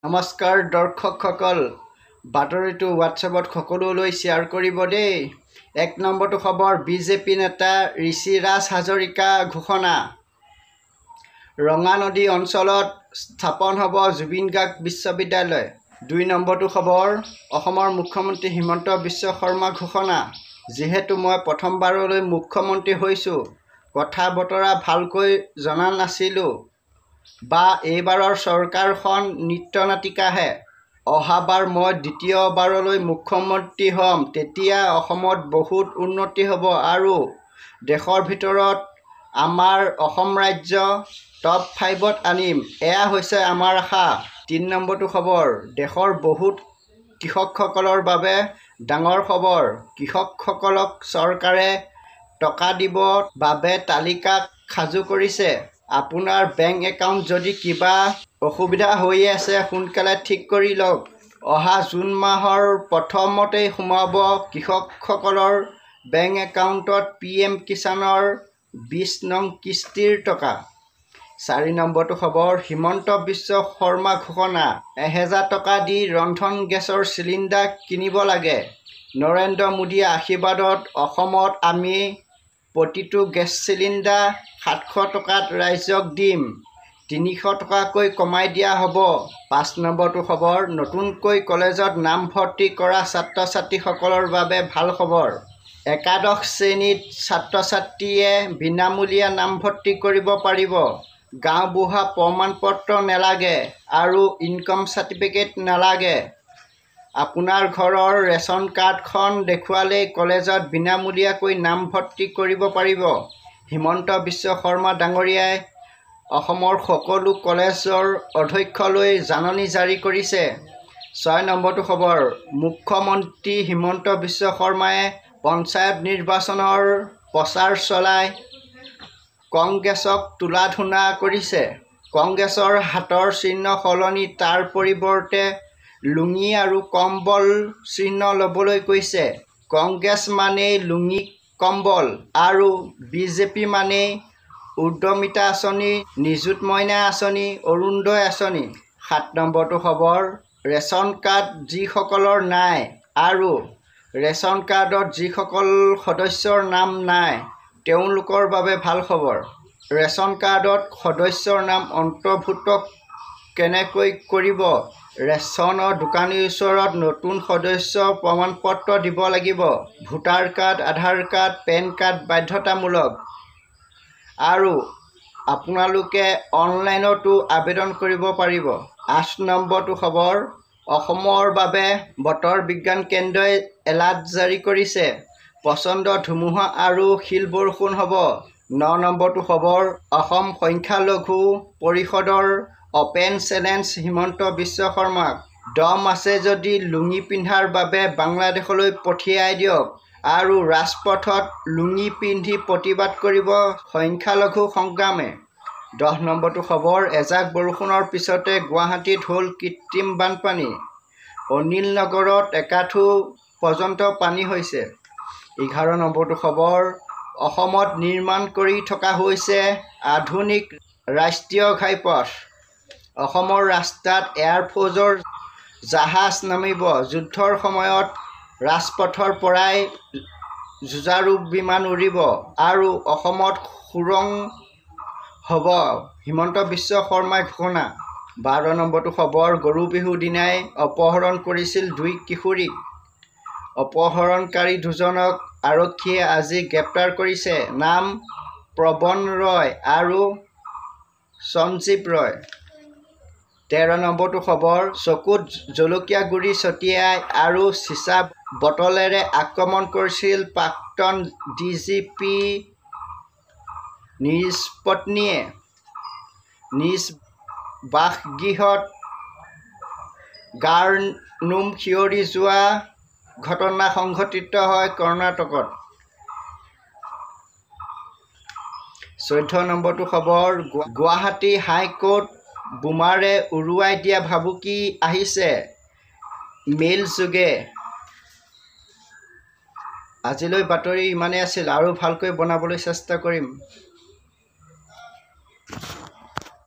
নমস্কাৰ দৰ্শকসকল, বাতৰিটো হোৱাটছএপত সকলোলৈ শ্বেয়াৰ কৰিব দেই। 1 নম্বৰটো খবৰ, বিজেপি নেতা ঋষিৰাজ হাজৰিকা ঘোষণা। ৰঙানদী অঞ্চলত স্থাপন হ'ব জুবিন গাৰ্গ বিশ্ববিদ্যালয়। 2 নম্বৰটো খবৰ, অসমৰ মুখ্যমন্ত্ৰী হিমন্ত বিশ্ব শৰ্মা ঘোষণা। যিহেতু মই প্ৰথমবাৰলৈ মুখ্যমন্ত্ৰী হৈছোঁ, কথা বতৰা ভালকৈ জনা নাছিলোঁ বা এইবাৰৰ চৰকাৰখন নৃত্যনাটিকাহে। অহাবাৰ মই দ্বিতীয়বাৰলৈ মুখ্যমন্ত্ৰী হ'ম, তেতিয়া অসমত বহুত উন্নতি হ'ব আৰু দেশৰ ভিতৰত আমাৰ অসম ৰাজ্য টপ 5ত আনিম। এয়া হৈছে আমাৰ আশা। 3 নম্বৰটো খবৰ, দেশৰ বহুত কৃষকসকলৰ বাবে ডাঙৰ খবৰ। কৃষকসকলক চৰকাৰে টকা দিবৰ বাবে তালিকা সাজু কৰিছে। আপোনাৰ বেংক একাউণ্ট যদি কিবা অসুবিধা হৈ আছে, সোনকালে ঠিক কৰি লওক। অহা জুন মাহৰ প্ৰথমতেই সোমাব কৃষকসকলৰ বেংক একাউণ্টত PM কিষাণৰ 20 নং কিস্তিৰ টকা। 4 নম্বৰটো খবৰ, হিমন্ত বিশ্ব শৰ্মা ঘোষণা। 1000 টকা দি ৰন্ধন গেছৰ চিলিণ্ডাৰ কিনিব লাগে। নৰেন্দ্ৰ মোদীৰ আশীৰ্বাদত অসমত আমি প্ৰতিটো গেছ চিলিণ্ডাৰ 700 টকাত ৰাইজক দিম। 300 টকাকৈ কমাই দিয়া হ'ব। 5 নম্বৰটো খবৰ, নতুনকৈ কলেজত নামভৰ্তি কৰা ছাত্ৰ-ছাত্ৰীসকলৰ বাবে ভাল খবৰ। একাদশ শ্ৰেণীত ছাত্ৰ-ছাত্ৰীয়ে বিনামূলীয়া নামভৰ্তি কৰিব পাৰিব। গাঁওবুঢ়া প্ৰমাণপত্ৰ নালাগে আৰু ইনকম চাৰ্টিফিকেট নালাগে। আপোনাৰ ঘৰৰ ৰেচন কাৰ্ডখন দেখুৱালেই কলেজত বিনামূলীয়াকৈ নামভৰ্তি কৰিব পাৰিব। হিমন্ত বিশ্ব শৰ্মা ডাঙৰীয়াই অসমৰ সকলো কলেজৰ অধ্যক্ষলৈ জাননী জাৰি কৰিছে। 6 নম্বৰটো খবৰ, মুখ্যমন্ত্ৰী হিমন্ত বিশ্ব শৰ্মাই পঞ্চায়ত নিৰ্বাচনৰ প্ৰচাৰ চলাই কংগ্ৰেছক তুলা-ধুনা কৰিছে। কংগ্ৰেছৰ হাতৰ চিহ্ন সলনি তাৰ পৰিৱৰ্তে লুঙি আৰু কম্বল চিহ্ন ল'বলৈ কৈছে। কংগ্ৰেছ মানেই লুঙি কম্বল আৰু বিজেপি মানেই উদ্যমিতা আঁচনি, নিযুত মইনা আঁচনি, অৰুণোদয় আঁচনি। 7 নম্বৰটো খবৰ, ৰেচন কাৰ্ড যিসকলৰ নাই আৰু ৰেচন কাৰ্ডত যিসকল সদস্যৰ নাম নাই, তেওঁলোকৰ বাবে ভাল খবৰ। ৰেচন কাৰ্ডত সদস্যৰ নাম অন্তৰ্ভুক্ত কেনেকৈ কৰিব? ৰেচনৰ দোকানীৰ ওচৰত নতুন সদস্য প্ৰমাণপত্ৰ দিব লাগিব। ভোটাৰ কাৰ্ড, আধাৰ কাৰ্ড, পেন কাৰ্ড বাধ্যতামূলক। আৰু আপোনালোকে অনলাইনতো আবেদন কৰিব পাৰিব। 8 নম্বৰটো খবৰ, অসমৰ বাবে বতৰ বিজ্ঞান কেন্দ্ৰই এলাৰ্ট জাৰি কৰিছে। প্ৰচণ্ড ধুমুহা আৰু শিল বৰষুণ হ'ব। 9 নম্বৰটো খবৰ, অসম সংখ্যালঘু পৰিষদৰ অপেন চেলেঞ্জ হিমন্ত বিশ্ব শৰ্মাক। দম আছে যদি লুঙি পিন্ধাৰ বাবে বাংলাদেশলৈ পঠিয়াই দিয়ক আৰু ৰাজপথত লুঙি পিন্ধি প্ৰতিবাদ কৰিব সংখ্যালঘু সংগ্ৰামে। 10 নম্বৰটো খবৰ, এজাক বৰষুণৰ পিছতে গুৱাহাটীত হ'ল কৃত্ৰিম বানপানী। অনিল নগৰত একাঠু পৰ্যন্ত পানী হৈছে। 11 নম্বৰটো খবৰ, অসমত নিৰ্মাণ কৰি থকা হৈছে আধুনিক ৰাষ্ট্ৰীয় ঘাইপথ। অসমৰ ৰাস্তাত এয়াৰফ'ৰ্চৰ জাহাজ নামিব। যুদ্ধৰ সময়ত ৰাজপথৰ পৰাই যুঁজাৰু বিমান উৰিব আৰু অসমত সুৰং হ'ব, হিমন্ত বিশ্ব শৰ্মাই ঘোষণা। 12 নম্বৰটো খবৰ, গৰু বিহুৰ দিনাই অপহৰণ কৰিছিল 2 কিশোৰীক। অপহৰণকাৰী দুজনক আৰক্ষীয়ে আজি গ্ৰেপ্তাৰ কৰিছে। নাম প্ৰৱণ ৰয় আৰু সঞ্জীৱ ৰয়। 13 নম্বৰটো খবৰ, চকুত জলকীয়া গুড়ি ছটিয়াই আৰু চিছা বটলেৰে আক্ৰমণ কৰিছিল প্ৰাক্তন DGP নিজ পত্নীয়ে। নিজ বাসগৃহত গাৰ নোম শিয়ৰি যোৱা ঘটনা সংঘটিত হয় কৰ্ণাটকত। 14 নম্বৰটো খবৰ, গুৱাহাটী হাইকোৰ্ট বোমাৰে উৰুৱাই দিয়া ভাবুকি আহিছে মেইল যোগে। আজিলৈ বাতৰি ইমানেই আছিল, আৰু ভালকৈ বনাবলৈ চেষ্টা কৰিম।